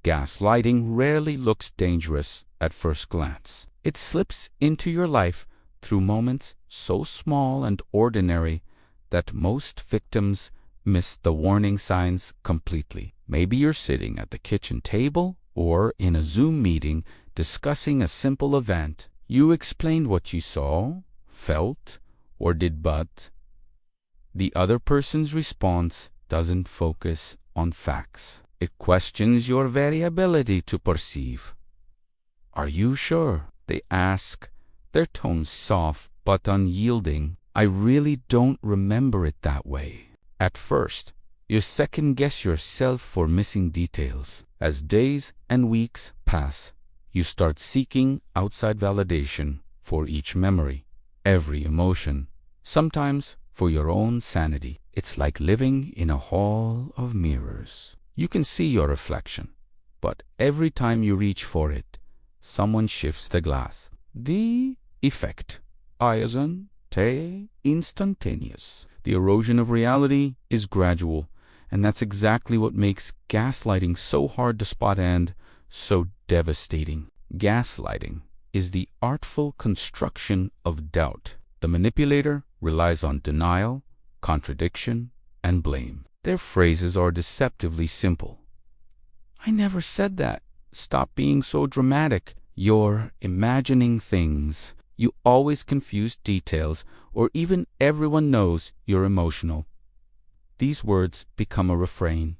Gaslighting rarely looks dangerous at first glance. It slips into your life through moments so small and ordinary that most victims miss the warning signs completely. Maybe you're sitting at the kitchen table or in a Zoom meeting discussing a simple event. You explained what you saw, felt, or did, but the other person's response doesn't focus on facts. It questions your very ability to perceive. "Are you sure?" they ask, their tone soft but unyielding. "I really don't remember it that way." At first, you second-guess yourself for missing details. As days and weeks pass, you start seeking outside validation for each memory, every emotion, sometimes for your own sanity. It's like living in a hall of mirrors. You can see your reflection, but every time you reach for it, someone shifts the glass. The effect isn't instantaneous. The erosion of reality is gradual, and that's exactly what makes gaslighting so hard to spot and so devastating. Gaslighting is the artful construction of doubt. The manipulator relies on denial, contradiction, and blame. Their phrases are deceptively simple. "I never said that. Stop being so dramatic. You're imagining things. You always confuse details," or even "everyone knows you're emotional." These words become a refrain,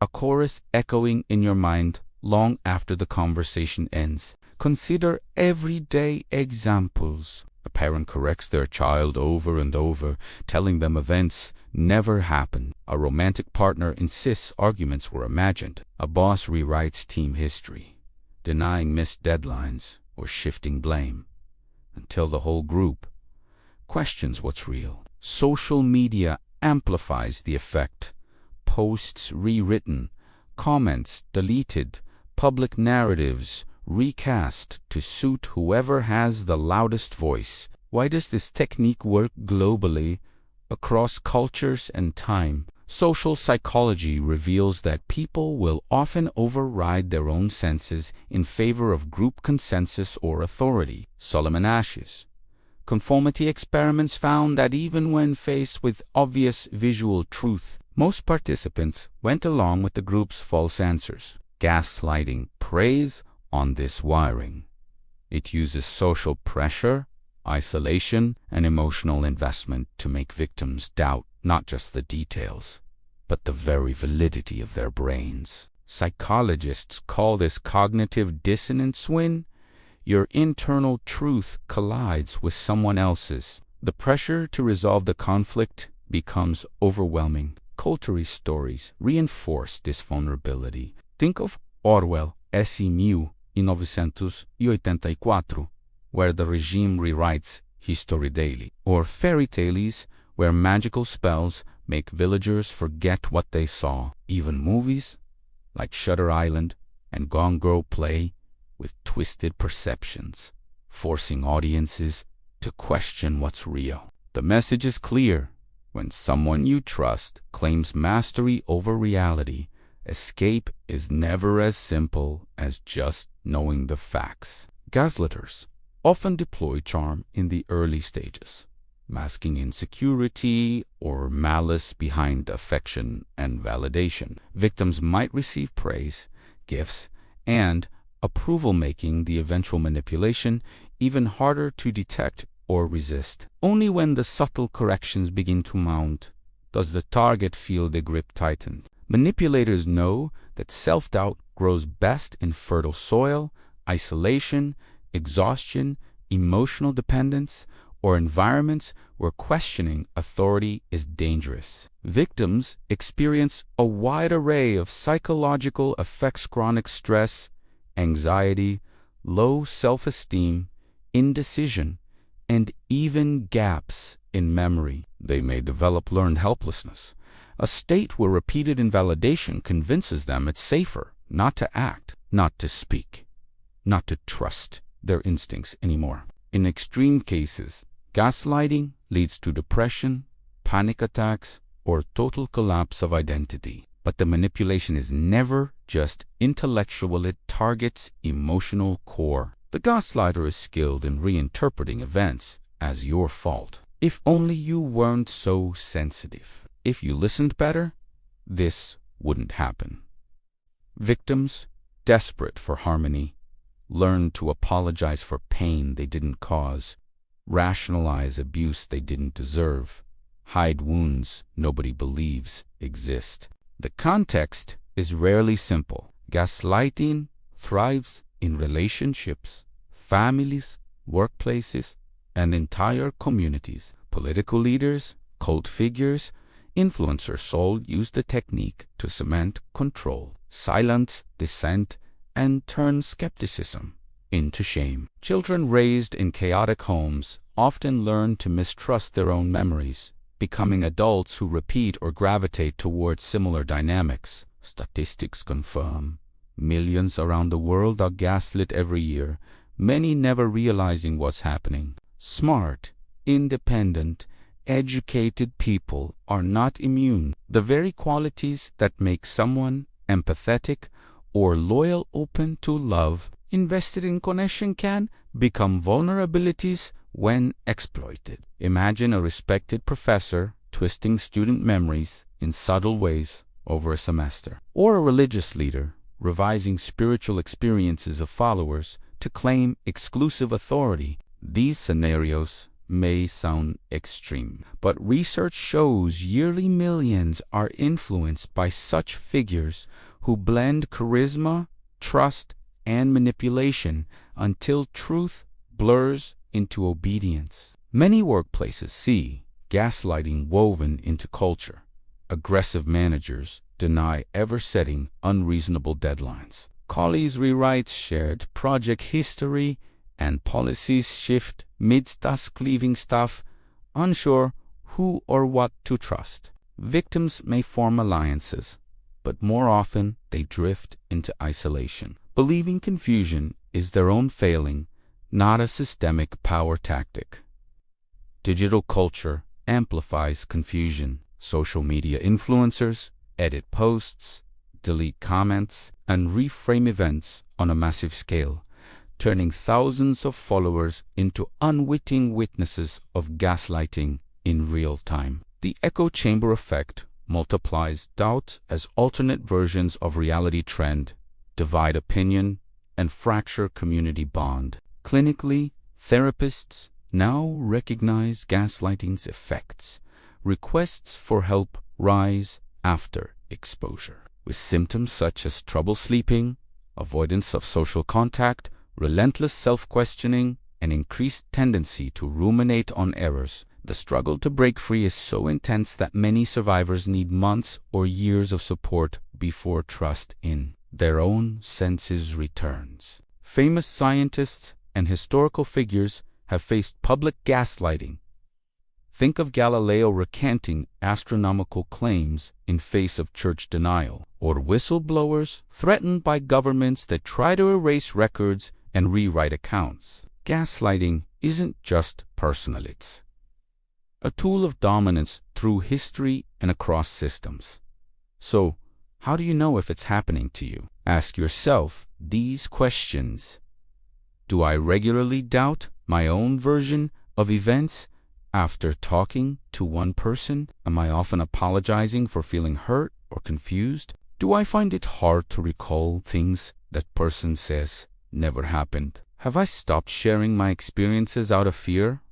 a chorus echoing in your mind long after the conversation ends. Consider everyday examples. A parent corrects their child over and over, telling them events never happened. A romantic partner insists arguments were imagined. A boss rewrites team history, denying missed deadlines or shifting blame, until the whole group questions what's real. Social media amplifies the effect. Posts rewritten, comments deleted, public narratives recast to suit whoever has the loudest voice. Why does this technique work globally, across cultures and time? Social psychology reveals that people will often override their own senses in favor of group consensus or authority. Solomon Ashes. Conformity experiments found that even when faced with obvious visual truth, most participants went along with the group's false answers. Gaslighting preys on this wiring. It uses social pressure, isolation, and emotional investment to make victims doubt not just the details, but the very validity of their brains. Psychologists call this cognitive dissonance when your internal truth collides with someone else's. The pressure to resolve the conflict becomes overwhelming. Cultural stories reinforce this vulnerability. Think of Orwell, S.E. 1984, where the regime rewrites history daily, or fairy tales where magical spells make villagers forget what they saw. Even movies like Shutter Island and Gone Girl play with twisted perceptions, forcing audiences to question what's real. The message is clear. When someone you trust claims mastery over reality, escape is never as simple as just knowing the facts. Gaslighters often deploy charm in the early stages, masking insecurity or malice behind affection and validation. Victims might receive praise, gifts, and approval, making the eventual manipulation even harder to detect or resist. Only when the subtle corrections begin to mount does the target feel the grip tighten. Manipulators know that self-doubt grows best in fertile soil, isolation, exhaustion, emotional dependence, or environments where questioning authority is dangerous. Victims experience a wide array of psychological effects: chronic stress, anxiety, low self-esteem, indecision, and even gaps in memory. They may develop learned helplessness, a state where repeated invalidation convinces them it's safer not to act, not to speak, not to trust their instincts anymore. In extreme cases, gaslighting leads to depression, panic attacks, or total collapse of identity. But the manipulation is never just intellectual, it targets emotional core. The gaslighter is skilled in reinterpreting events as your fault. If only you weren't so sensitive. If you listened better, this wouldn't happen. Victims, desperate for harmony, learn to apologize for pain they didn't cause, rationalize abuse they didn't deserve, hide wounds nobody believes exist. The context is rarely simple. Gaslighting thrives in relationships, families, workplaces, and entire communities. Political leaders, cult figures, influencers all use the technique to cement control, silence dissent, and turn skepticism into shame. Children raised in chaotic homes often learn to mistrust their own memories, becoming adults who repeat or gravitate towards similar dynamics. Statistics confirm millions around the world are gaslit every year, many never realizing what's happening. Smart, independent, educated people are not immune. The very qualities that make someone empathetic or loyal, open to love, invested in connection can become vulnerabilities when exploited. Imagine a respected professor twisting student memories in subtle ways over a semester, or a religious leader revising spiritual experiences of followers to claim exclusive authority. These scenarios may sound extreme, but research shows yearly millions are influenced by such figures who blend charisma, trust, and manipulation until truth blurs into obedience. Many workplaces see gaslighting woven into culture. Aggressive managers deny ever setting unreasonable deadlines. Colleagues rewrite shared project history, and policies shift mid-task, leaving staff unsure who or what to trust. Victims may form alliances, but more often they drift into isolation, believing confusion is their own failing, not a systemic power tactic. Digital culture amplifies confusion. Social media influencers edit posts, delete comments, and reframe events on a massive scale, turning thousands of followers into unwitting witnesses of gaslighting in real time. The echo chamber effect multiplies doubt as alternate versions of reality trend, divide opinion, and fracture community bond. Clinically, therapists now recognize gaslighting's effects. Requests for help rise after exposure, with symptoms such as trouble sleeping, avoidance of social contact, relentless self-questioning, and increased tendency to ruminate on errors. The struggle to break free is so intense that many survivors need months or years of support before trust in their own senses returns. Famous scientists and historical figures have faced public gaslighting. Think of Galileo recanting astronomical claims in face of church denial, or whistleblowers threatened by governments that try to erase records and rewrite accounts. Gaslighting isn't just personal, it's a tool of dominance through history and across systems. So, how do you know if it's happening to you? Ask yourself these questions. Do I regularly doubt my own version of events? After talking to one person, am I often apologizing for feeling hurt or confused? Do I find it hard to recall things that person says never happened? Have I stopped sharing my experiences out of fear?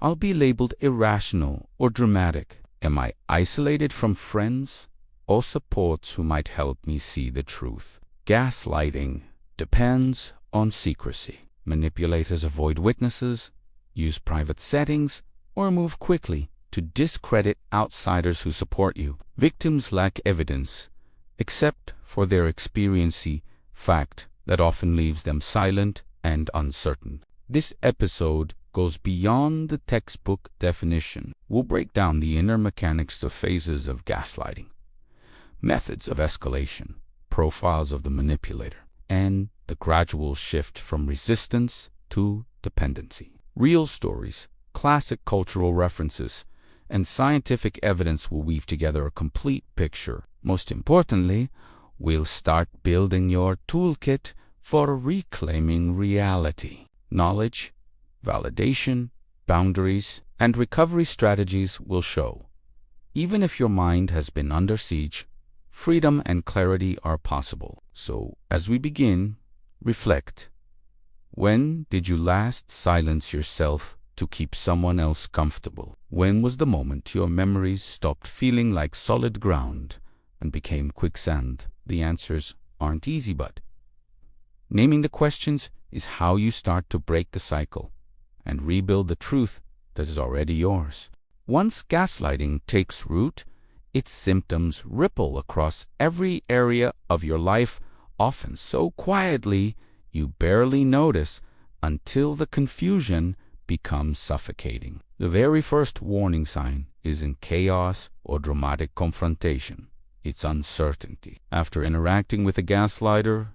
I'll be labeled irrational or dramatic. Am I isolated from friends or supports who might help me see the truth? Gaslighting depends on secrecy. Manipulators avoid witnesses, use private settings, or move quickly to discredit outsiders who support you. Victims lack evidence, except for their experiency, fact that often leaves them silent and uncertain. This episode goes beyond the textbook definition. We'll break down the inner mechanics of phases of gaslighting, methods of escalation, profiles of the manipulator, and the gradual shift from resistance to dependency. Real stories, classic cultural references, and scientific evidence will weave together a complete picture. Most importantly, we'll start building your toolkit for reclaiming reality. Knowledge, validation, boundaries, and recovery strategies will show. Even if your mind has been under siege, freedom and clarity are possible. So, as we begin, reflect. When did you last silence yourself to keep someone else comfortable? When was the moment your memories stopped feeling like solid ground and became quicksand? The answers aren't easy, but naming the questions is how you start to break the cycle and rebuild the truth that is already yours. Once gaslighting takes root, its symptoms ripple across every area of your life, often so quietly you barely notice until the confusion becomes suffocating. The very first warning sign isn't chaos or dramatic confrontation. It's uncertainty. After interacting with a gaslighter,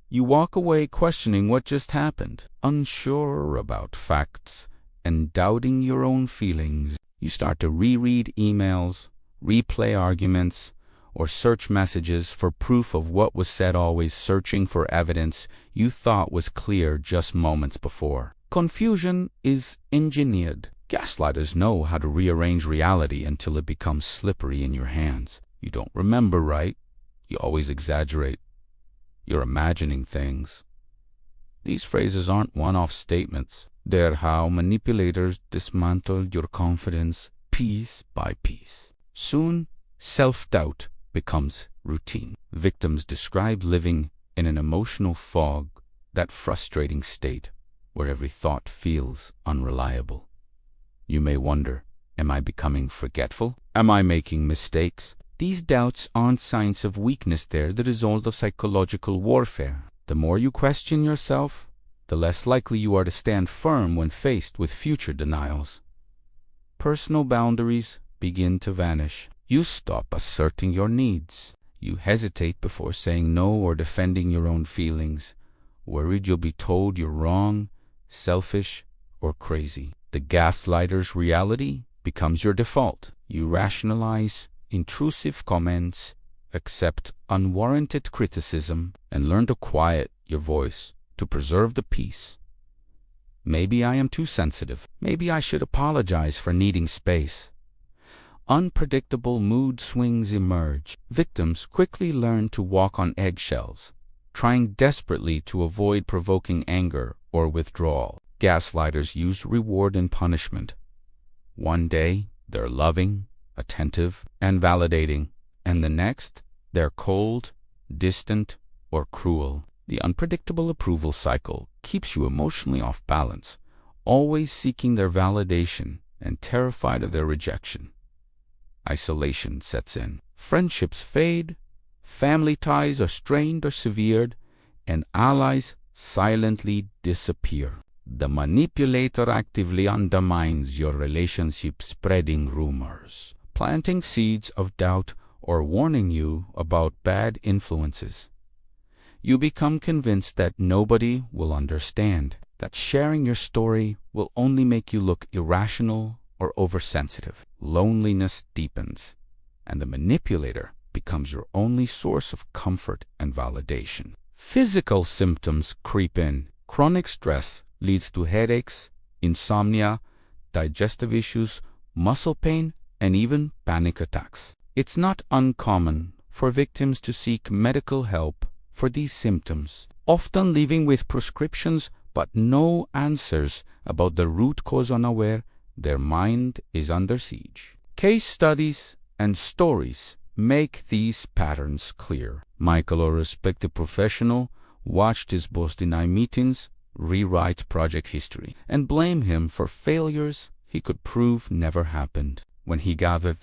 you walk away questioning what just happened, unsure about facts and doubting your own feelings. You start to reread emails, replay arguments, or search messages for proof of what was said, always searching for evidence you thought was clear just moments before. Confusion is engineered. Gaslighters know how to rearrange reality until it becomes slippery in your hands. You don't remember right. You always exaggerate. You're imagining things. These phrases aren't one-off statements. They're how manipulators dismantle your confidence piece by piece. Soon, self-doubt becomes routine. Victims describe living in an emotional fog, that frustrating state where every thought feels unreliable. You may wonder, am I becoming forgetful? Am I making mistakes? These doubts aren't signs of weakness, they're the result of psychological warfare. The more you question yourself, the less likely you are to stand firm when faced with future denials. Personal boundaries begin to vanish. You stop asserting your needs. You hesitate before saying no or defending your own feelings, worried you'll be told you're wrong, selfish, or crazy. The gaslighter's reality becomes your default. You rationalize intrusive comments, accept unwarranted criticism, and learn to quiet your voice to preserve the peace. Maybe I am too sensitive. Maybe I should apologize for needing space. Unpredictable mood swings emerge. Victims quickly learn to walk on eggshells, trying desperately to avoid provoking anger or withdrawal. Gaslighters use reward and punishment. One day, they're loving, attentive, and validating, and the next, they're cold, distant, or cruel. The unpredictable approval cycle keeps you emotionally off balance, always seeking their validation and terrified of their rejection. Isolation sets in. Friendships fade, family ties are strained or severed, and allies silently disappear. The manipulator actively undermines your relationship, spreading rumors, planting seeds of doubt, or warning you about bad influences. You become convinced that nobody will understand, that sharing your story will only make you look irrational or oversensitive. Loneliness deepens, and the manipulator becomes your only source of comfort and validation. Physical symptoms creep in. Chronic stress leads to headaches, insomnia, digestive issues, muscle pain, and even panic attacks. It's not uncommon for victims to seek medical help for these symptoms, often leaving with prescriptions but no answers about the root cause. Unaware, their mind is under siege. Case studies and stories make these patterns clear. Michael, a respected professional, watched his boss deny meetings, rewrite project history, and blame him for failures he could prove never happened. When he gathered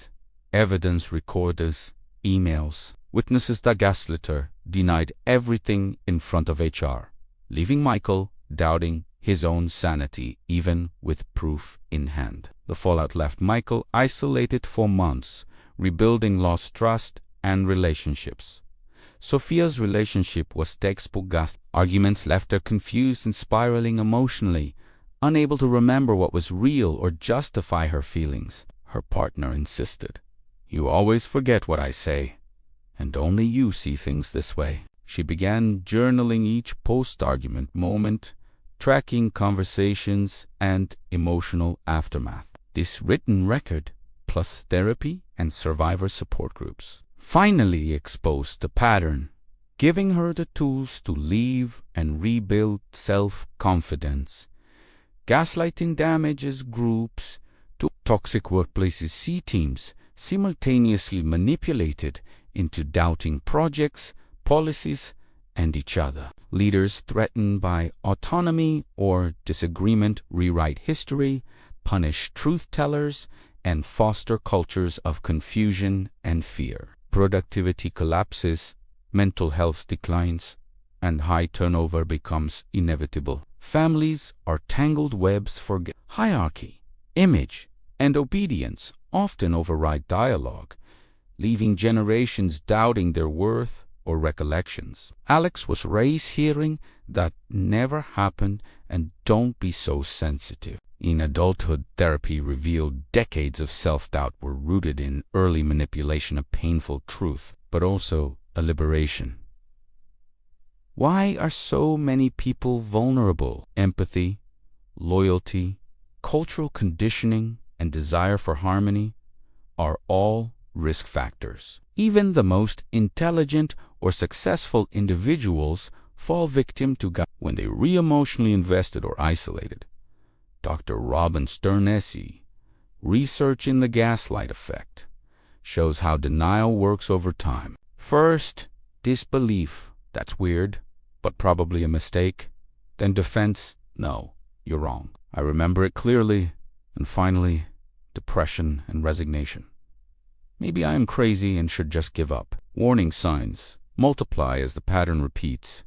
evidence, recorders, emails, witnesses, the gaslighter denied everything in front of HR, leaving Michael doubting his own sanity even with proof in hand. The fallout left Michael isolated for months, rebuilding lost trust and relationships. Sophia's relationship was textbook gas. Arguments left her confused and spiraling emotionally, unable to remember what was real or justify her feelings. Her partner insisted, "You always forget what I say," and only you see things this way. She began journaling each post-argument moment, tracking conversations and emotional aftermath. This written record, plus therapy and survivor support groups, finally exposed the pattern, giving her the tools to leave and rebuild self-confidence. Gaslighting damages groups to toxic workplaces see teams simultaneously manipulated into doubting projects, policies, and each other. Leaders threatened by autonomy or disagreement rewrite history, punish truth-tellers, and foster cultures of confusion and fear. Productivity collapses, mental health declines, and high turnover becomes inevitable. Families are tangled webs for hierarchy, image, and obedience often override dialogue, leaving generations doubting their worth or recollections. Alex was raised hearing that never happened and don't be so sensitive. In adulthood, therapy revealed decades of self-doubt were rooted in early manipulation of painful truth, but also a liberation. Why are so many people vulnerable? Empathy, loyalty, cultural conditioning, and desire for harmony are all risk factors. Even the most intelligent or successful individuals fall victim to when they re-emotionally invested or isolated. Dr. Robin Sternessy, research in the gaslight effect, shows how denial works over time. First, disbelief. That's weird, but probably a mistake. Then defense. No, you're wrong. I remember it clearly. And finally, depression and resignation. Maybe I am crazy and should just give up. Warning signs multiply as the pattern repeats.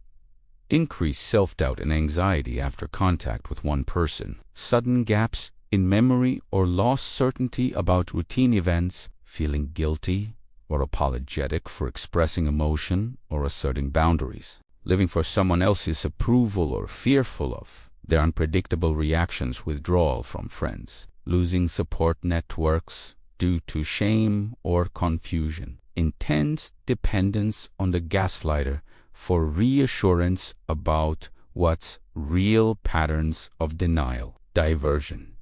Increased self-doubt and anxiety after contact with one person. Sudden gaps in memory or lost certainty about routine events. Feeling guilty or apologetic for expressing emotion or asserting boundaries. Living for someone else's approval or fearful of their unpredictable reactions. Withdrawal from friends. Losing support networks due to shame or confusion. Intense dependence on the gaslighter for reassurance about what's real. Patterns of denial, diversion,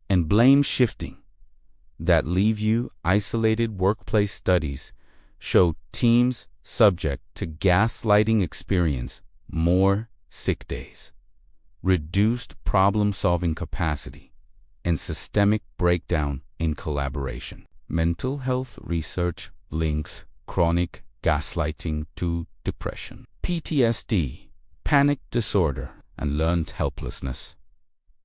and blame shifting that leave you isolated. Workplace studies show teams subject to gaslighting experience more sick days, reduced problem-solving capacity, and systemic breakdown in collaboration. Mental health research links chronic gaslighting to depression, PTSD, panic disorder, and learned helplessness.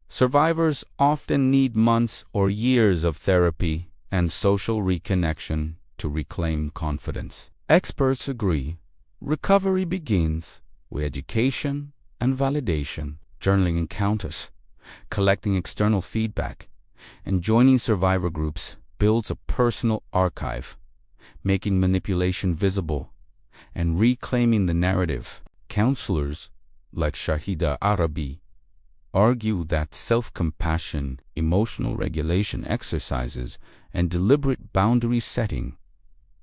Survivors often need months or years of therapy and social reconnection to reclaim confidence. Experts agree recovery begins with education and validation, journaling encounters, collecting external feedback, and joining survivor groups builds a personal archive, making manipulation visible and reclaiming the narrative. Counselors like Shahida Arabi argue that self-compassion, emotional regulation exercises, and deliberate boundary setting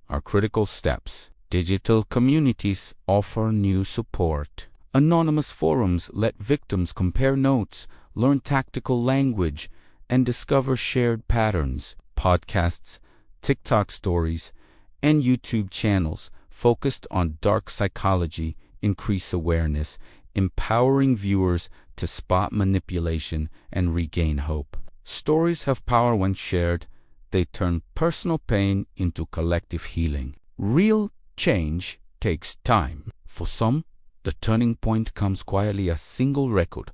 are critical steps. Digital communities offer new support. Anonymous forums let victims compare notes, learn tactical language, and discover shared patterns. Podcasts, TikTok stories, and YouTube channels focused on dark psychology increase awareness, empowering viewers to spot manipulation and regain hope. Stories have power when shared. They turn personal pain into collective healing. Real change takes time. For some, the turning point comes quietly: a single record,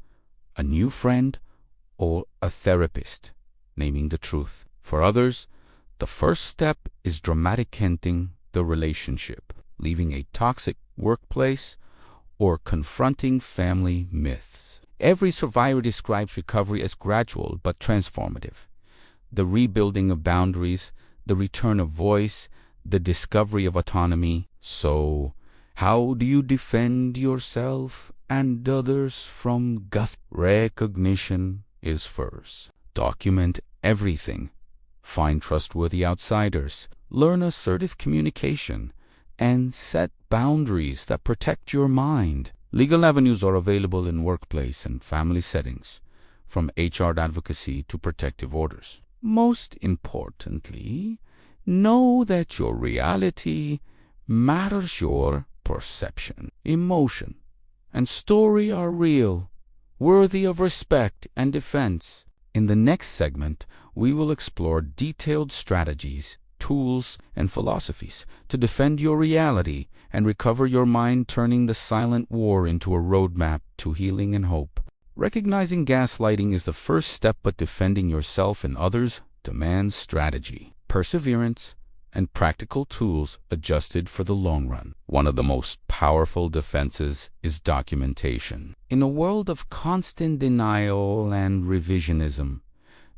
a new friend, or a therapist naming the truth. For others, the first step is dramatic ending the relationship, leaving a toxic workplace, or confronting family myths. Every survivor describes recovery as gradual but transformative. The rebuilding of boundaries, the return of voice, the discovery of autonomy. So, how do you defend yourself and others from gaslighting? Recognition is first. Document everything. Find trustworthy outsiders. Learn assertive communication and set boundaries that protect your mind. Legal avenues are available in workplace and family settings, from HR advocacy to protective orders. Most importantly, know that your reality matters. Your perception, emotion, and story are real, worthy of respect and defense. In the next segment, we will explore detailed strategies, tools, and philosophies to defend your reality and recover your mind, turning the silent war into a roadmap to healing and hope. Recognizing gaslighting is the first step, but defending yourself and others demands strategy, perseverance, and practical tools adjusted for the long run. One of the most powerful defenses is documentation. In a world of constant denial and revisionism,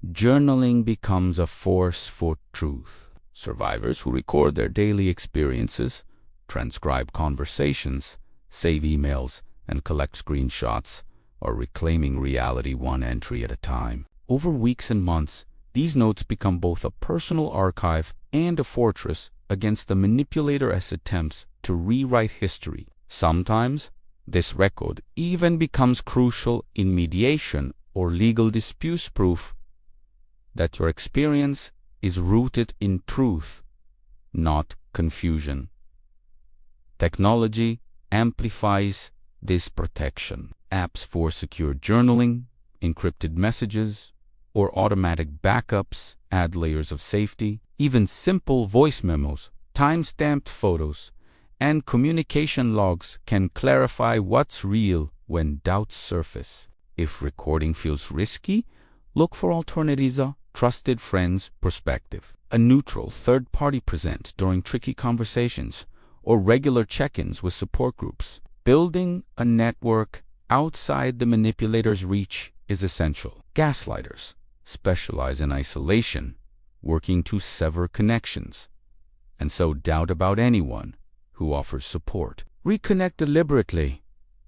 journaling becomes a force for truth. Survivors who record their daily experiences, transcribe conversations, save emails, and collect screenshots are reclaiming reality one entry at a time. Over weeks and months, these notes become both a personal archive and a fortress against the manipulator's attempts to rewrite history. Sometimes, this record even becomes crucial in mediation or legal disputes, proof that your experience is rooted in truth, not confusion. Technology amplifies this protection. Apps for secure journaling, encrypted messages, or automatic backups add layers of safety. Even simple voice memos, time-stamped photos, and communication logs can clarify what's real when doubts surface. If recording feels risky, look for alternatives, a trusted friend's perspective, a neutral third party present during tricky conversations, or regular check-ins with support groups. Building a network outside the manipulator's reach is essential. Gaslighters specialize in isolation, working to sever connections, and sow doubt about anyone who offers support. Reconnect deliberately.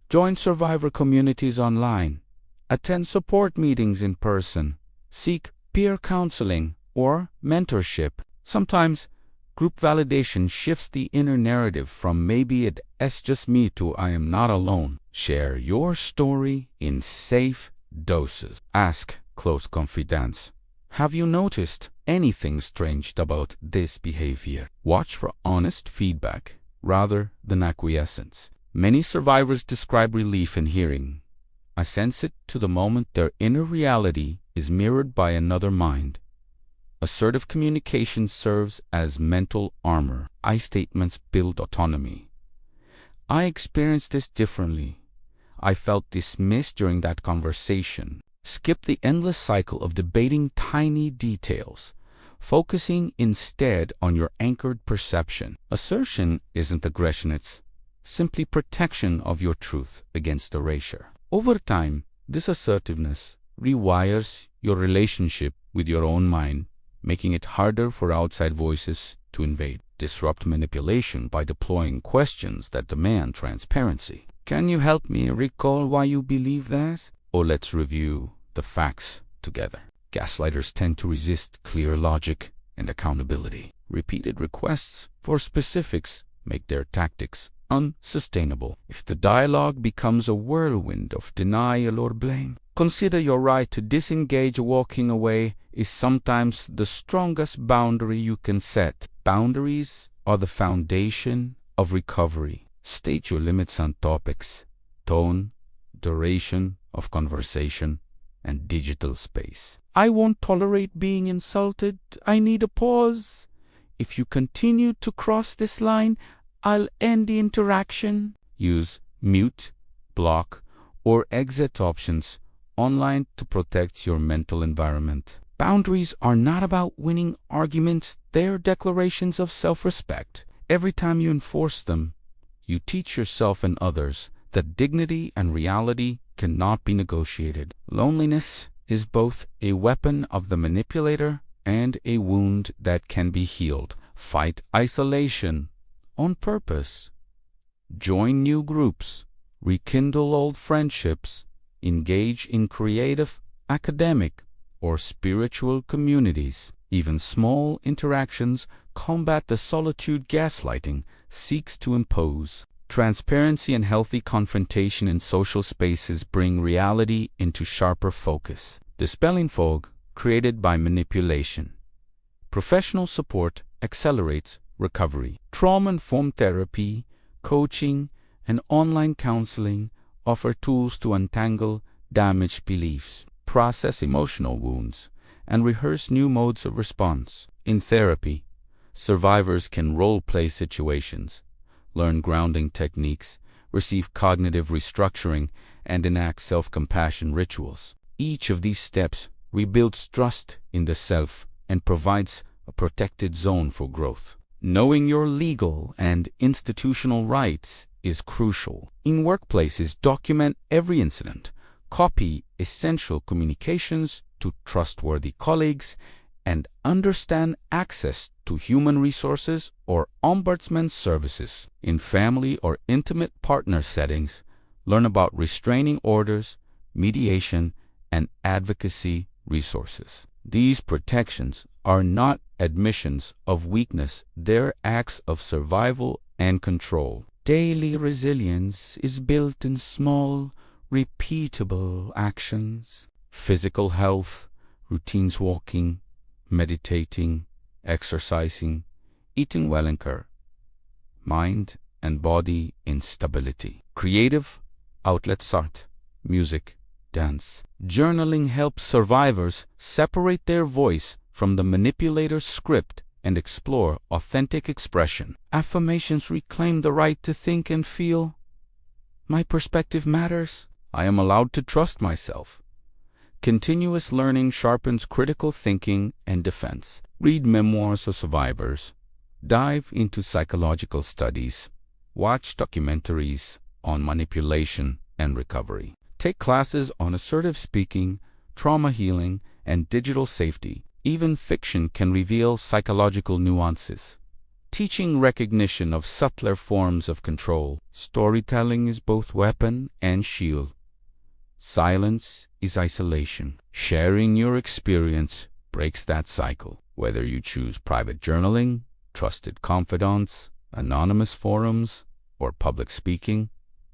Join survivor communities online. Attend support meetings in person. Seek peer counseling or mentorship. Sometimes, group validation shifts the inner narrative from "maybe it's just me" to "I am not alone." Share your story in safe doses. Ask close confidants, "Have you noticed anything strange about this behavior?" Watch for honest feedback rather than acquiescence. Many survivors describe relief in hearing, "I sense it," to the moment their inner reality is mirrored by another mind. Assertive communication serves as mental armor. I statements build autonomy. "I experienced this differently. I felt dismissed during that conversation." Skip the endless cycle of debating tiny details, focusing instead on your anchored perception. Assertion isn't aggression, it's simply protection of your truth against erasure. Over time, this assertiveness rewires your relationship with your own mind, making it harder for outside voices to invade. Disrupt manipulation by deploying questions that demand transparency. "Can you help me recall why you believe that?" Or "let's review the facts together." Gaslighters tend to resist clear logic and accountability. Repeated requests for specifics make their tactics unsustainable. If the dialogue becomes a whirlwind of denial or blame, consider your right to disengage. Walking away is sometimes the strongest boundary you can set. Boundaries are the foundation of recovery. State your limits on topics, tone, duration of conversation, and digital space. "I won't tolerate being insulted. I need a pause. If you continue to cross this line, I'll end the interaction." Use mute, block, or exit options online to protect your mental environment. Boundaries are not about winning arguments, they're declarations of self-respect. Every time you enforce them, you teach yourself and others that dignity and reality cannot be negotiated. Loneliness is both a weapon of the manipulator and a wound that can be healed. Fight isolation on purpose. Join new groups, rekindle old friendships, engage in creative, academic, or spiritual communities. Even small interactions combat the solitude gaslighting seeks to impose. Transparency and healthy confrontation in social spaces bring reality into sharper focus, dispelling fog created by manipulation. Professional support accelerates recovery. Trauma-informed therapy, coaching, and online counseling offer tools to untangle damaged beliefs, process emotional wounds, and rehearse new modes of response. In therapy, survivors can role-play situations, learn grounding techniques, receive cognitive restructuring, and enact self-compassion rituals. Each of these steps rebuilds trust in the self and provides a protected zone for growth. Knowing your legal and institutional rights is crucial. In workplaces, document every incident, copy essential communications to trustworthy colleagues, and understand access to human resources or ombudsman services. In family or intimate partner settings, learn about restraining orders, mediation, and advocacy resources. These protections are not admissions of weakness, they're acts of survival and control. Daily resilience is built in small, repeatable actions. Physical health, routines walking, meditating, exercising, eating well anchor mind and body in stability. Creative outlets: art, music, dance. Journaling helps survivors separate their voice from the manipulator's script and explore authentic expression. Affirmations reclaim the right to think and feel. My perspective matters. I am allowed to trust myself. Continuous learning sharpens critical thinking and defense. Read memoirs of survivors. Dive into psychological studies. Watch documentaries on manipulation and recovery. Take classes on assertive speaking, trauma healing, and digital safety. Even fiction can reveal psychological nuances, teaching recognition of subtler forms of control. Storytelling is both weapon and shield. Silence is isolation. Sharing your experience breaks that cycle. Whether you choose private journaling, trusted confidants, anonymous forums, or public speaking,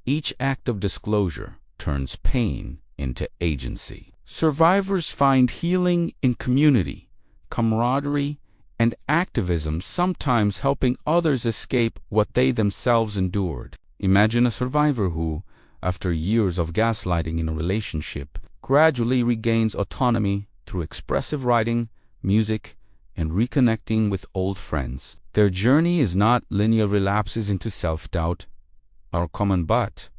each act of disclosure turns pain into agency. Survivors find healing in community, camaraderie, and activism, sometimes helping others escape what they themselves endured. Imagine a survivor who, after years of gaslighting in a relationship, gradually regains autonomy through expressive writing, music, and reconnecting with old friends. Their journey is not linear relapses into self-doubt or common, but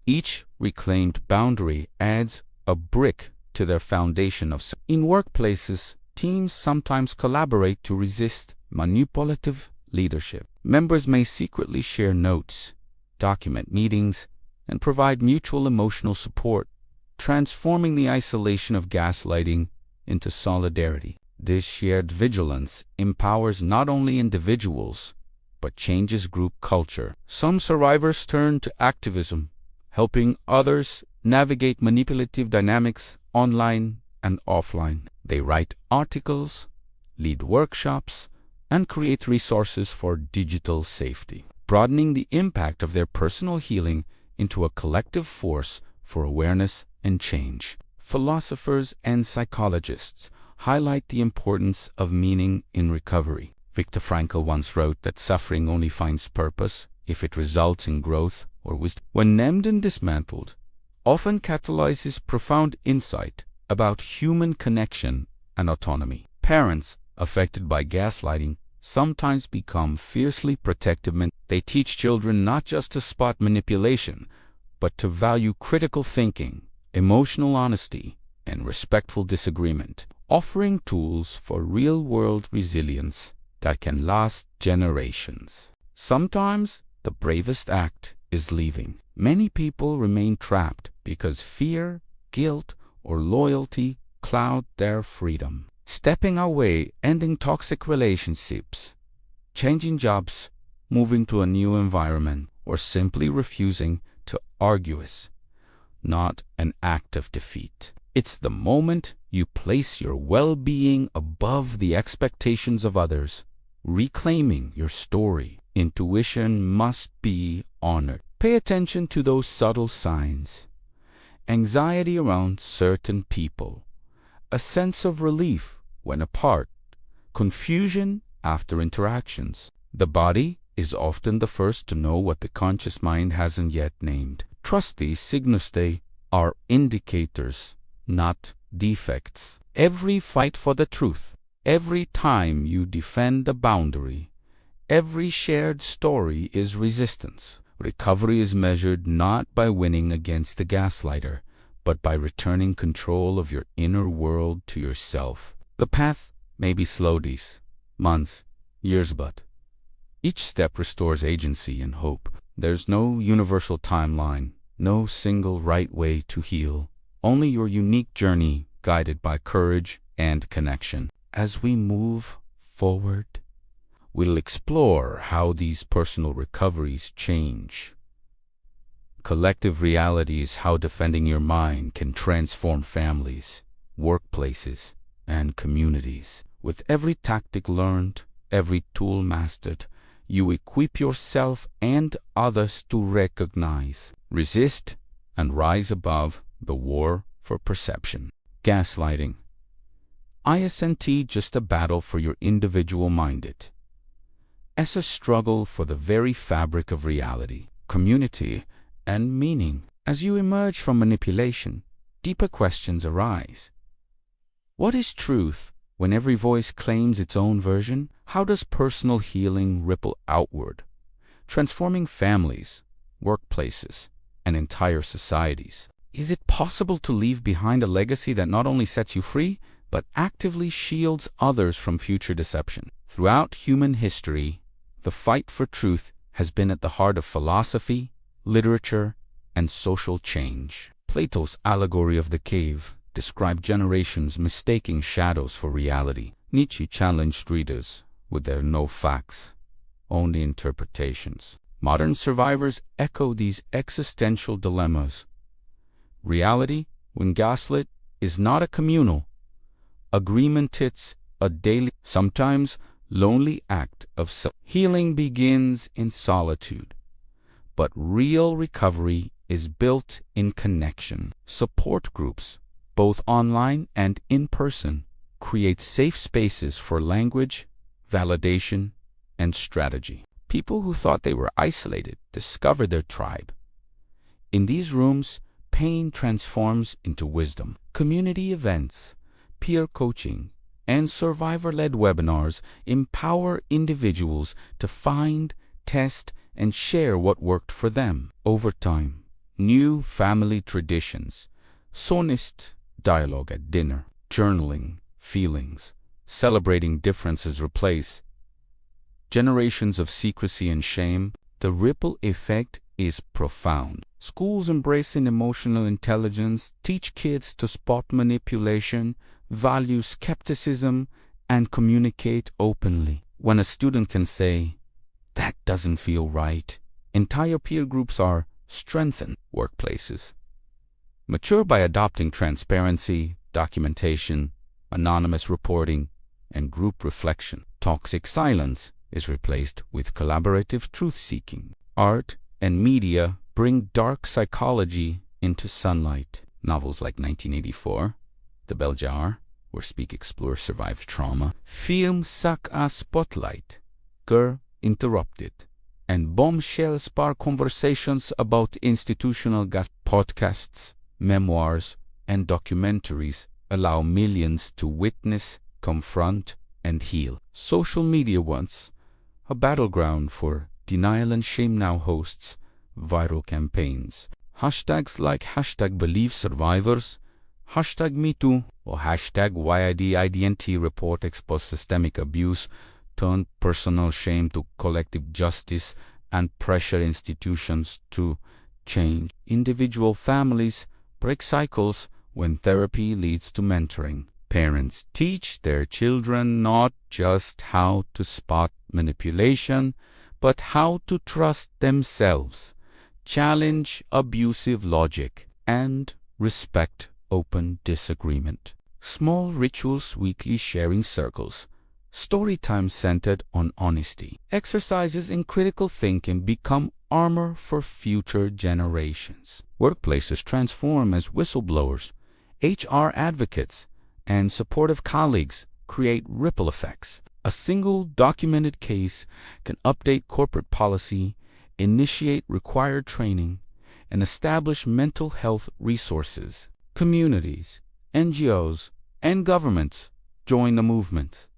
each reclaimed boundary adds a brick to their foundation of self. In workplaces, teams sometimes collaborate to resist manipulative leadership. Members may secretly share notes, document meetings, and provide mutual emotional support, transforming the isolation of gaslighting into solidarity. This shared vigilance empowers not only individuals, but changes group culture. Some survivors turn to activism, helping others navigate manipulative dynamics online and offline. They write articles, lead workshops, and create resources for digital safety, broadening the impact of their personal healing into a collective force for awareness and change. Philosophers and psychologists highlight the importance of meaning in recovery. Viktor Frankl once wrote that suffering only finds purpose if it results in growth or wisdom. When named and dismantled, often catalyzes profound insight about human connection and autonomy. Parents affected by gaslighting sometimes become fiercely protective. They teach children not just to spot manipulation, but to value critical thinking, emotional honesty, and respectful disagreement, offering tools for real-world resilience that can last generations. Sometimes the bravest act is leaving. Many people remain trapped because fear, guilt, or loyalty cloud their freedom. Stepping away, ending toxic relationships, changing jobs, moving to a new environment, or simply refusing to argue is not an act of defeat. It's the moment you place your well-being above the expectations of others reclaiming your story. Intuition must be honored. Pay attention to those subtle signs. Anxiety around certain people, a sense of relief when apart, confusion after interactions. The body is often the first to know what the conscious mind hasn't yet named. Trust these signals. They are indicators, not defects. Every fight for the truth, every time you defend a boundary, every shared story is resistance. Recovery is measured not by winning against the gaslighter, but by returning control of your inner world to yourself. The path may be slow, days, months, years, but each step restores agency and hope. There's no universal timeline, no single right way to heal, only your unique journey guided by courage and connection. As we move forward, we'll explore how these personal recoveries change collective realities, how defending your mind can transform families, workplaces, and communities. With every tactic learned, every tool mastered, you equip yourself and others to recognize, resist, and rise above the war for perception. Gaslighting. Isn't just a battle for your individual minded. It's a struggle for the very fabric of reality, community, and meaning. As you emerge from manipulation, deeper questions arise. What is truth when every voice claims its own version? How does personal healing ripple outward, transforming families, workplaces, and entire societies? Is it possible to leave behind a legacy that not only sets you free, but actively shields others from future deception? Throughout human history, the fight for truth has been at the heart of philosophy, literature, and social change. Plato's allegory of the cave described generations mistaking shadows for reality. Nietzsche challenged readers with their no facts, only interpretations. Modern survivors echo these existential dilemmas. Reality, when gaslit, is not a communal agreement, it's a daily, sometimes lonely act of self-healing. Begins in solitude, but real recovery is built in connection. Support groups, both online and in person, create safe spaces for language, validation, and strategy. People who thought they were isolated discover their tribe. In these rooms, pain transforms into wisdom. Community events, peer coaching, and survivor-led webinars empower individuals to find, test, and share what worked for them. Over time, new family traditions, sonist dialogue at dinner, journaling feelings, celebrating differences replace generations of secrecy and shame. The ripple effect is profound. Schools embracing emotional intelligence teach kids to spot manipulation, value skepticism, and communicate openly. When a student can say, "That doesn't feel right," entire peer groups are strengthened. Workplaces mature by adopting transparency, documentation, anonymous reporting, and group reflection. Toxic silence is replaced with collaborative truth-seeking. Art and media bring dark psychology into sunlight. Novels like 1984, The Bell Jar, where Speak Explore survived trauma. Films suck a spotlight, Girl Interrupted, and Bombshell spark conversations about institutional podcasts, memoirs, and documentaries allow millions to witness, confront, and heal. Social media, once a battleground for denial and shame, now hosts viral campaigns. Hashtags like #BelieveSurvivors, #MeToo, or #YIDIDNT report expose systemic abuse, turn personal shame to collective justice, and pressure institutions to change. Individual families break cycles when therapy leads to mentoring. Parents teach their children not just how to spot manipulation, but how to trust themselves, challenge abusive logic, and respect open disagreement. Small rituals, weekly sharing circles, Storytime centered on honesty. Exercises in critical thinking become armor for future generations. Workplaces transform as whistleblowers, HR advocates, and supportive colleagues create ripple effects. A single documented case can update corporate policy, initiate required training, and establish mental health resources. Communities, NGOs, and governments join the movement.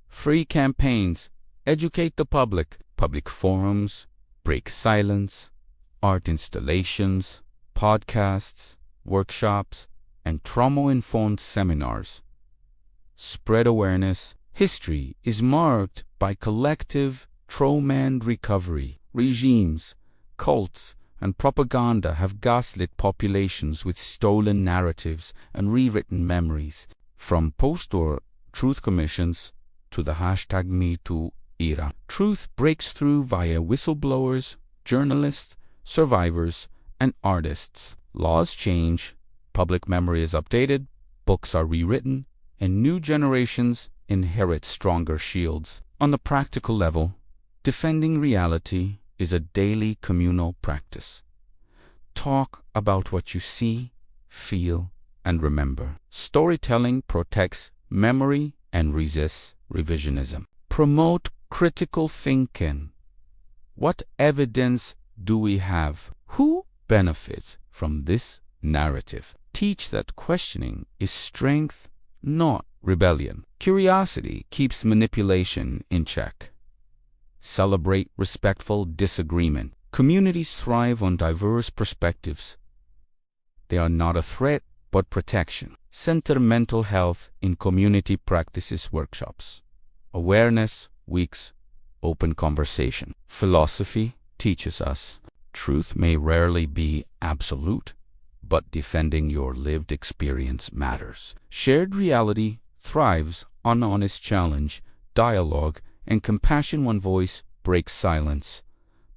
Free campaigns educate the public forums, break silence, art installations, podcasts, workshops, and trauma-informed seminars spread awareness. History is marked by collective trauma recovery. Regimes, cults, and propaganda have gaslit populations with stolen narratives and rewritten memories. From post-war truth commissions to the #MeToo era, truth breaks through via whistleblowers, journalists, survivors, and artists. Laws change, public memory is updated, books are rewritten, and new generations inherit stronger shields. On the practical level, defending reality is a daily communal practice. Talk about what you see, feel, and remember. Storytelling protects memory and resists revisionism. Promote critical thinking. What evidence do we have? Who benefits from this narrative? Teach that questioning is strength, not rebellion. Curiosity keeps manipulation in check. Celebrate respectful disagreement. Communities thrive on diverse perspectives. They are not a threat, but protection. Center mental health in community practices workshops. Awareness weeks, open conversation. Philosophy teaches us truth may rarely be absolute, but defending your lived experience matters. Shared reality thrives on honest challenge, dialogue, and compassion. One voice breaks silence,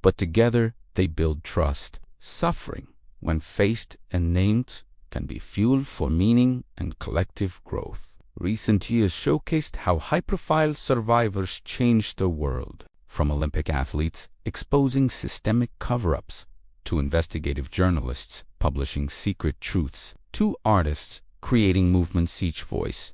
but together they build trust. Suffering, when faced and named, can be fuel for meaning and collective growth. Recent years showcased how high-profile survivors changed the world, from Olympic athletes exposing systemic cover-ups to investigative journalists publishing secret truths to artists creating movements. Each voice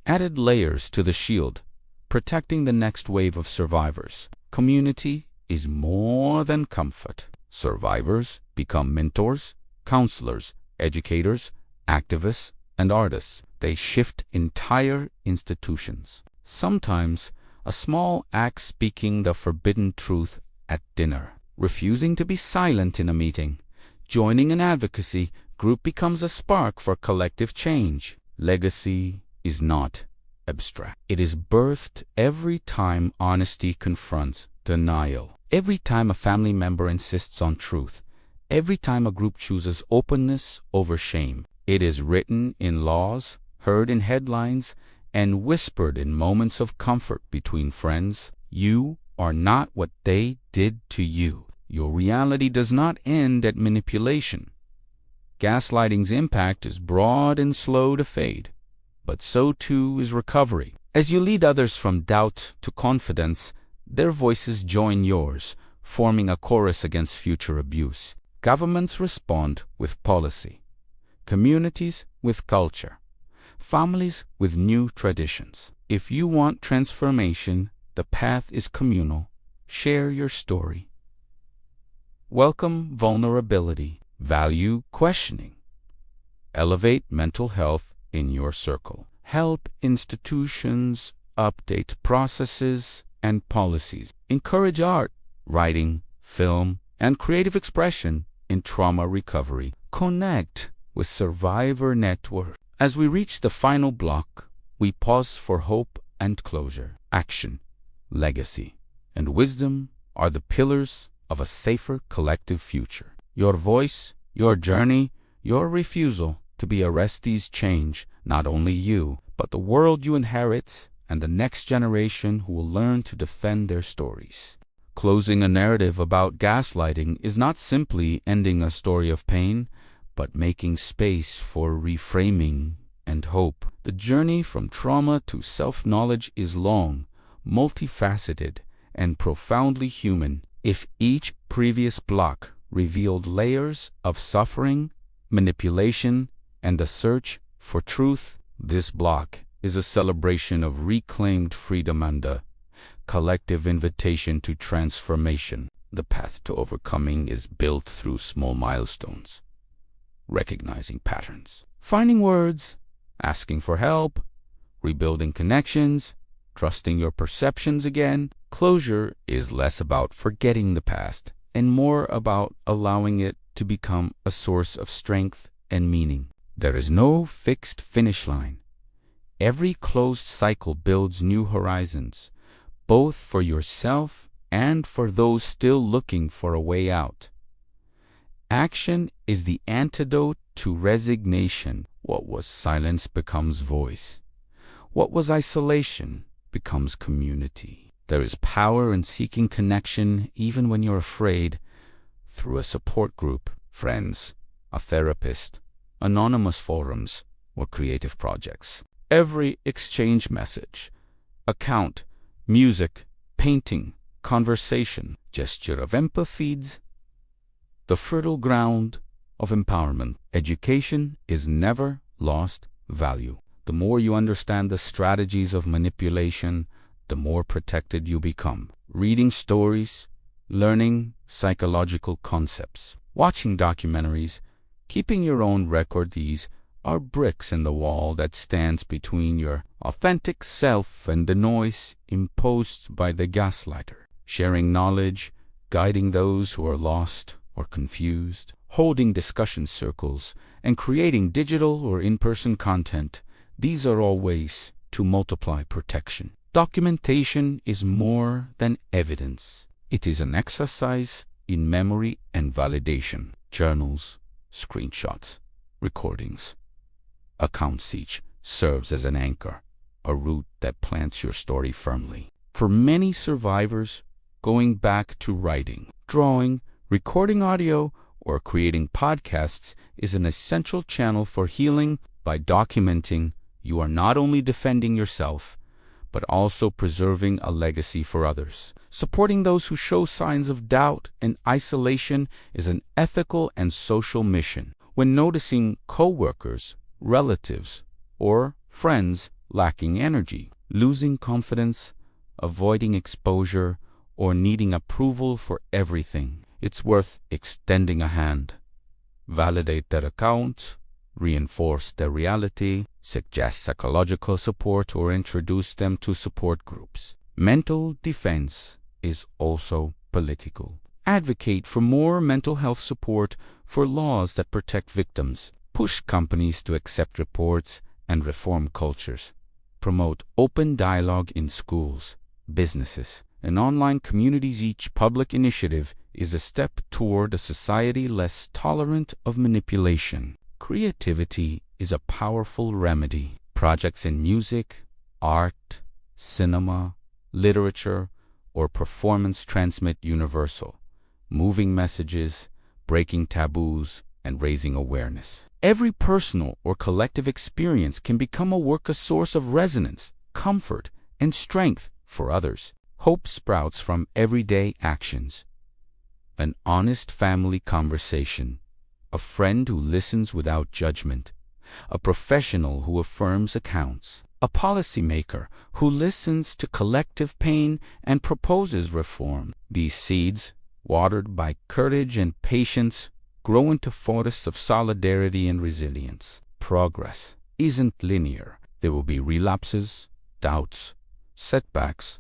added layers to the shield, protecting the next wave of survivors. Community is more than comfort. Survivors become mentors, counselors, educators, activists, and artists. They shift entire institutions. Sometimes a small act, speaking the forbidden truth at dinner, refusing to be silent in a meeting, joining an advocacy group becomes a spark for collective change. Legacy is not abstract. It is birthed every time honesty confronts denial, every time a family member insists on truth, every time a group chooses openness over shame. It is written in laws, heard in headlines, and whispered in moments of comfort between friends. You are not what they did to you. Your reality does not end at manipulation. Gaslighting's impact is broad and slow to fade, but so too is recovery. As you lead others from doubt to confidence, their voices join yours, forming a chorus against future abuse. Governments respond with policy, communities with culture, families with new traditions. If you want transformation, the path is communal. Share your story. Welcome vulnerability. Value questioning. Elevate mental health in your circle. Help institutions update processes and policies. Encourage art, writing, film, and creative expression in trauma recovery. Connect with survivor network. As we reach the final block, we pause for hope and closure. Action, legacy, and wisdom are the pillars of a safer collective future. Your voice, your journey, your refusal to be Orestes change not only you, but the world you inherit and the next generation who will learn to defend their stories. Closing a narrative about gaslighting is not simply ending a story of pain, but making space for reframing and hope. The journey from trauma to self-knowledge is long, multifaceted, and profoundly human. If each previous block revealed layers of suffering, manipulation, and the search for truth, this block is a celebration of reclaimed freedom and a collective invitation to transformation. The path to overcoming is built through small milestones, recognizing patterns, finding words, asking for help, rebuilding connections, trusting your perceptions again. Closure is less about forgetting the past and more about allowing it to become a source of strength and meaning. There is no fixed finish line. Every closed cycle builds new horizons, both for yourself and for those still looking for a way out. Action is the antidote to resignation. What was silence becomes voice. What was isolation becomes community. There is power in seeking connection even when you're afraid, through a support group, friends, a therapist, anonymous forums, or creative projects. Every exchange message, account, music, painting, conversation, gesture of empathy feeds the fertile ground of empowerment. Education is never lost value. The more you understand the strategies of manipulation, the more protected you become. Reading stories, learning psychological concepts, watching documentaries, keeping your own record, these are bricks in the wall that stands between your authentic self and the noise imposed by the gaslighter. Sharing knowledge, guiding those who are lost or confused, holding discussion circles, and creating digital or in-person content, these are all ways to multiply protection. Documentation is more than evidence. It is an exercise in memory and validation. Journals, screenshots, recordings, accounts each serves as an anchor, a root that plants your story firmly. For many survivors, going back to writing, drawing, recording audio, or creating podcasts is an essential channel for healing. By documenting, you are not only defending yourself, but also preserving a legacy for others. Supporting those who show signs of doubt and isolation is an ethical and social mission. When noticing coworkers, relatives, or friends lacking energy, losing confidence, avoiding exposure, or needing approval for everything, it's worth extending a hand. Validate their account, reinforce their reality, suggest psychological support, or introduce them to support groups. Mental defense is also political. Advocate for more mental health support, for laws that protect victims. Push companies to accept reports and reform cultures. Promote open dialogue in schools, businesses, and online communities. Each public initiative is a step toward a society less tolerant of manipulation. Creativity is a powerful remedy. Projects in music, art, cinema, literature, or performance transmit universal, moving messages, breaking taboos, and raising awareness. Every personal or collective experience can become a source of resonance, comfort, and strength for others. Hope sprouts from everyday actions. An honest family conversation, a friend who listens without judgment, a professional who affirms accounts, a policymaker who listens to collective pain and proposes reform. These seeds, watered by courage and patience, grow into forests of solidarity and resilience. Progress isn't linear. There will be relapses, doubts, setbacks,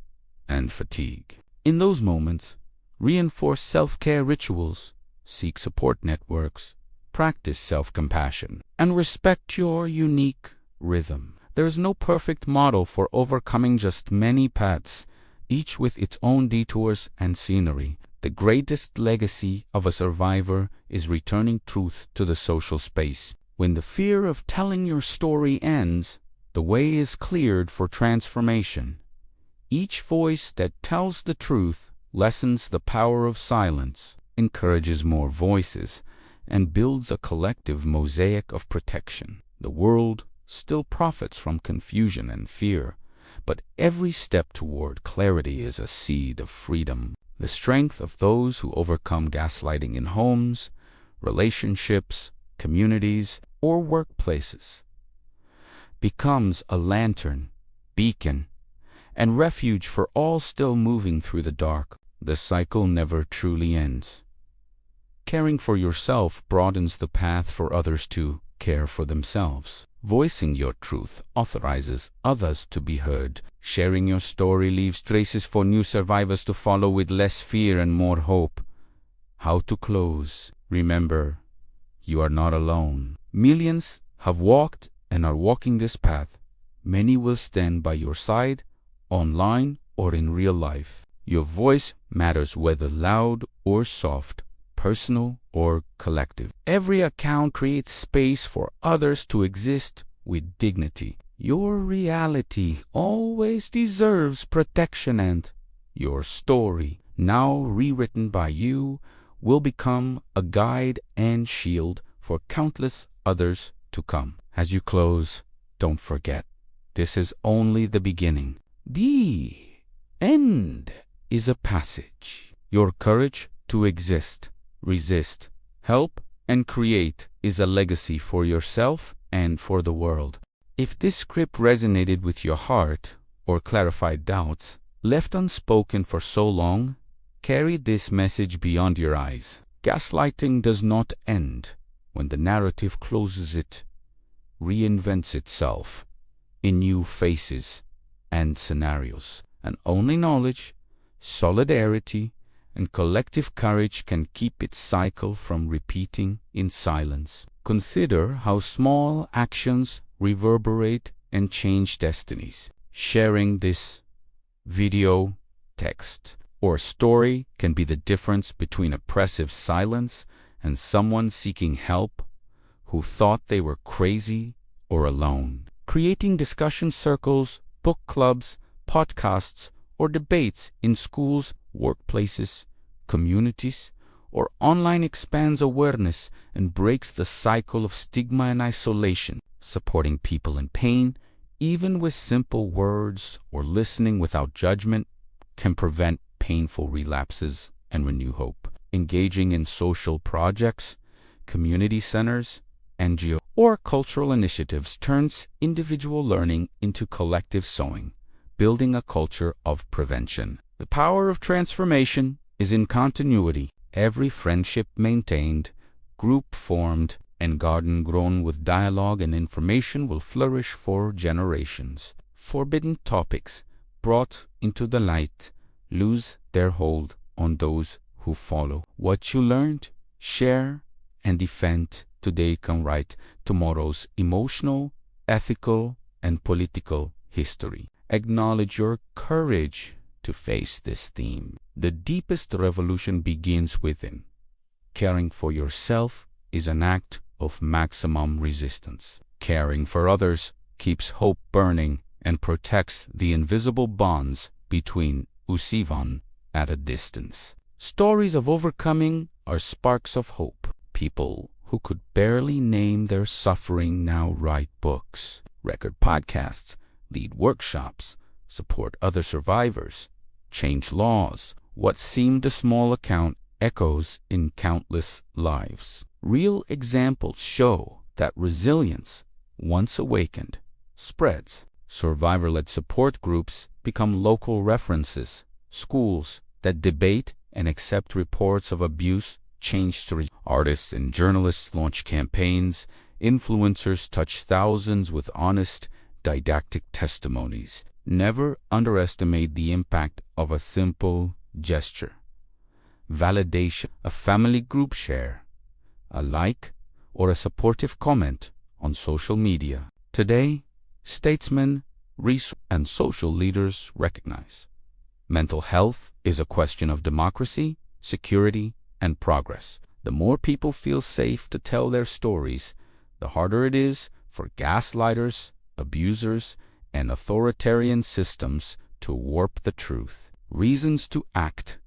and fatigue. In those moments, reinforce self-care rituals, seek support networks, practice self-compassion, and respect your unique rhythm. There is no perfect model for overcoming, just many paths, each with its own detours and scenery. The greatest legacy of a survivor is returning truth to the social space. When the fear of telling your story ends, the way is cleared for transformation. Each voice that tells the truth lessens the power of silence, encourages more voices, and builds a collective mosaic of protection. The world still profits from confusion and fear, but every step toward clarity is a seed of freedom. The strength of those who overcome gaslighting in homes, relationships, communities, or workplaces becomes a lantern, beacon, and refuge for all still moving through the dark. The cycle never truly ends. Caring for yourself broadens the path for others to care for themselves. Voicing your truth authorizes others to be heard. Sharing your story leaves traces for new survivors to follow with less fear and more hope. How to close? Remember, you are not alone. Millions have walked and are walking this path. Many will stand by your side, online or in real life. Your voice matters, whether loud or soft, personal or collective. Every account creates space for others to exist with dignity. Your reality always deserves protection, and your story, now rewritten by you, will become a guide and shield for countless others to come. As you close, don't forget, this is only the beginning. The end is a passage. Your courage to exist, resist, help, and create is a legacy for yourself and for the world. If this script resonated with your heart or clarified doubts left unspoken for so long, carry this message beyond your eyes. Gaslighting does not end when the narrative closes. It reinvents itself in new faces and scenarios, and only knowledge, solidarity, and collective courage can keep its cycle from repeating in silence. Consider how small actions reverberate and change destinies. Sharing this video, text, or story can be the difference between oppressive silence and someone seeking help who thought they were crazy or alone. Creating discussion circles, book clubs, podcasts, or debates in schools, workplaces, communities, or online expands awareness and breaks the cycle of stigma and isolation. Supporting people in pain, even with simple words or listening without judgment, can prevent painful relapses and renew hope. Engaging in social projects, community centers, NGO, or cultural initiatives turns individual learning into collective sewing, building a culture of prevention. The power of transformation is in continuity. Every friendship maintained, group formed, and garden grown with dialogue and information will flourish for generations. Forbidden topics brought into the light lose their hold on those who follow. What you learned, share, and defend today can write tomorrow's emotional, ethical, and political history. Acknowledge your courage to face this theme. The deepest revolution begins within. Caring for yourself is an act of maximum resistance. Caring for others keeps hope burning and protects the invisible bonds between Usivan at a distance. Stories of overcoming are sparks of hope. People who could barely name their suffering now write books, record podcasts, lead workshops, support other survivors, change laws. What seemed a small account echoes in countless lives. Real examples show that resilience, once awakened, spreads. Survivor-led support groups become local references. Schools that debate and accept reports of abuse change to artists and journalists launch campaigns. Influencers touch thousands with honest, didactic testimonies. Never underestimate the impact of a simple gesture. Validation, a family group share, a like, or a supportive comment on social media. Today, statesmen, and social leaders recognize mental health is a question of democracy, security, and progress. The more people feel safe to tell their stories, the harder it is for gaslighters, abusers, and authoritarian systems to warp the truth. Reasons to act.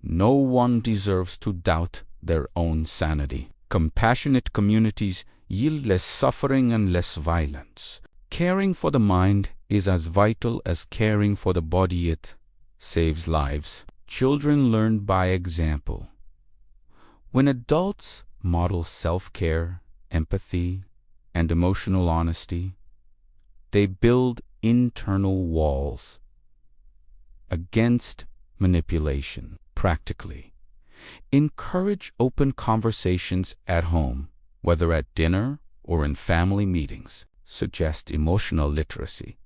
No one deserves to doubt their own sanity. Compassionate communities yield less suffering and less violence. Caring for the mind is as vital as caring for the body. It saves lives. Children learn by example. When adults model self-care, empathy, and emotional honesty, they build internal walls against manipulation. Practically, encourage open conversations at home, whether at dinner or in family meetings. Suggest emotional literacy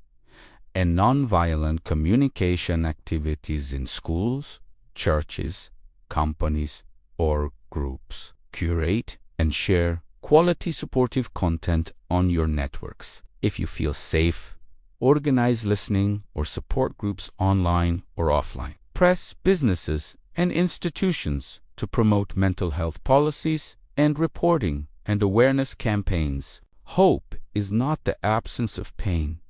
and nonviolent communication activities in schools, churches, companies, or groups. Curate and share quality supportive content on your networks. If you feel safe, organize listening or support groups online or offline. Press businesses and institutions to promote mental health policies and reporting and awareness campaigns. Hope is not the absence of pain,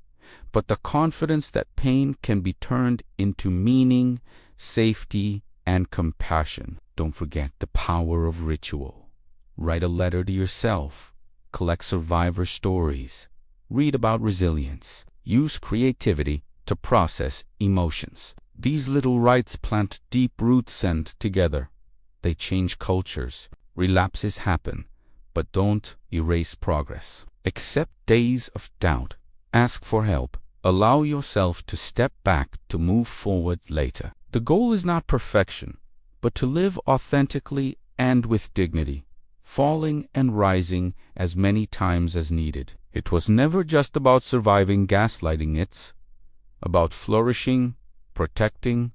but the confidence that pain can be turned into meaning, safety, and compassion. Don't forget the power of ritual. Write a letter to yourself. Collect survivor stories. Read about resilience. Use creativity to process emotions. These little rites plant deep roots, and together they change cultures. Relapses happen, but don't erase progress. Accept days of doubt. Ask for help. Allow yourself to step back to move forward later. The goal is not perfection, but to live authentically and with dignity, falling and rising as many times as needed. It was never just about surviving gaslighting. It's about flourishing, protecting,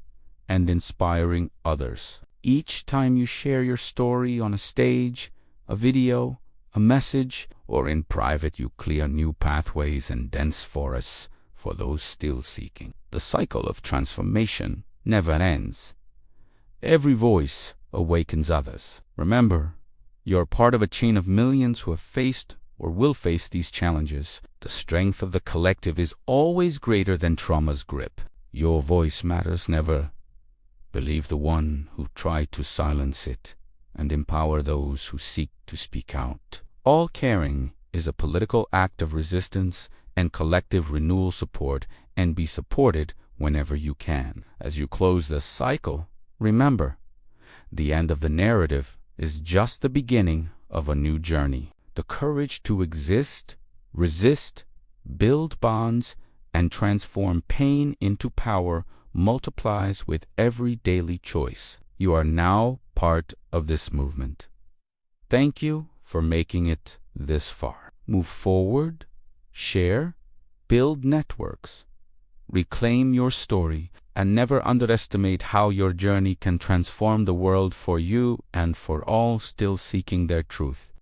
and inspiring others. Each time you share your story on a stage, a video, a message, or in private, you clear new pathways and dense forests for those still seeking. The cycle of transformation never ends. Every voice awakens others. Remember, you're part of a chain of millions who have faced or will face these challenges. The strength of the collective is always greater than trauma's grip. Your voice matters. Never believe the one who tried to silence it, and empower those who seek to speak out. All caring is a political act of resistance and collective renewal. Support and be supported whenever you can. As you close this cycle, remember, the end of the narrative is just the beginning of a new journey. The courage to exist, resist, build bonds, and transform pain into power multiplies with every daily choice. You are now part of this movement. Thank you for making it this far. Move forward, share, build networks, reclaim your story, and never underestimate how your journey can transform the world for you and for all still seeking their truth.